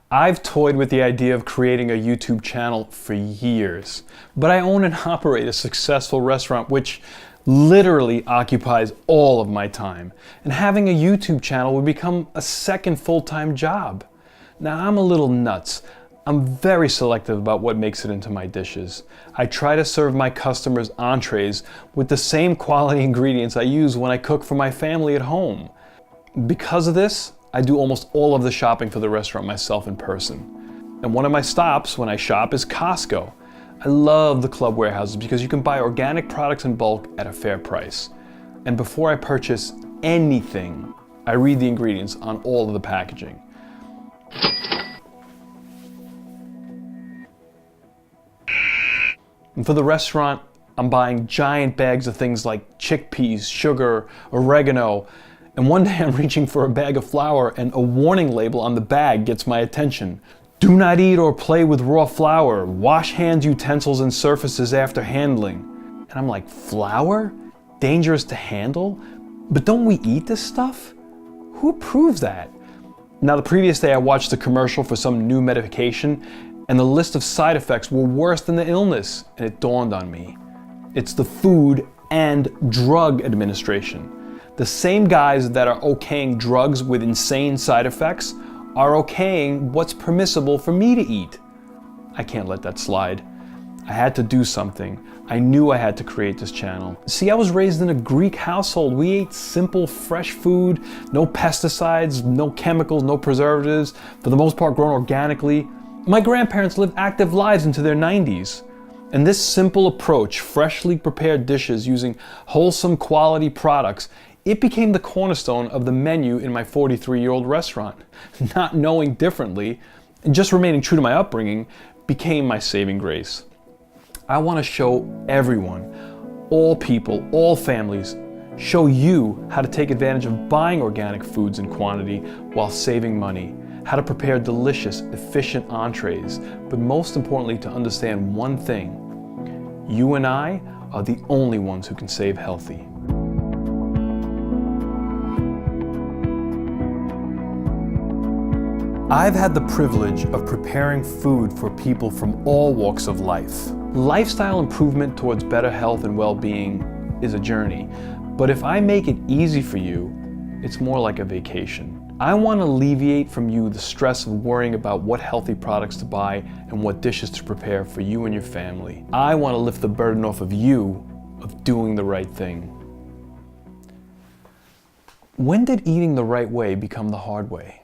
I've toyed with the idea of creating a YouTube channel for years, but I own and operate a successful restaurant which literally occupies all of my time. And having a YouTube channel would become a second full-time job. Now, I'm a little nuts. I'm very selective about what makes it into my dishes. I try to serve my customers entrees with the same quality ingredients I use when I cook for my family at home. Because of this, I do almost all of the shopping for the restaurant myself in person. And one of my stops when I shop is Costco. I love the club warehouses because you can buy organic products in bulk at a fair price. And before I purchase anything, I read the ingredients on all of the packaging. And for the restaurant, I'm buying giant bags of things like chickpeas, sugar, oregano, and one day I'm reaching for a bag of flour and a warning label on the bag gets my attention. Do not eat or play with raw flour. Wash hands, utensils, and surfaces after handling. And I'm like, flour? Dangerous to handle? But don't we eat this stuff? Who approves that? Now, the previous day I watched a commercial for some new medication, and the list of side effects were worse than the illness, and it dawned on me. It's the Food and Drug Administration. The same guys that are okaying drugs with insane side effects are okaying what's permissible for me to eat. I can't let that slide. I had to do something. I knew I had to create this channel. See, I was raised in a Greek household. We ate simple, fresh food, no pesticides, no chemicals, no preservatives, for the most part grown organically. My grandparents lived active lives into their 90s. And this simple approach, freshly prepared dishes using wholesome quality products, it became the cornerstone of the menu in my 43-year-old restaurant. Not knowing differently, and just remaining true to my upbringing, became my saving grace. I want to show everyone, all people, all families, show you how to take advantage of buying organic foods in quantity while saving money, how to prepare delicious, efficient entrees, but most importantly to understand one thing: you and I are the only ones who can save healthy. I've had the privilege of preparing food for people from all walks of life. Lifestyle improvement towards better health and well-being is a journey, but if I make it easy for you, it's more like a vacation. I want to alleviate from you the stress of worrying about what healthy products to buy and what dishes to prepare for you and your family. I want to lift the burden off of you of doing the right thing. When did eating the right way become the hard way?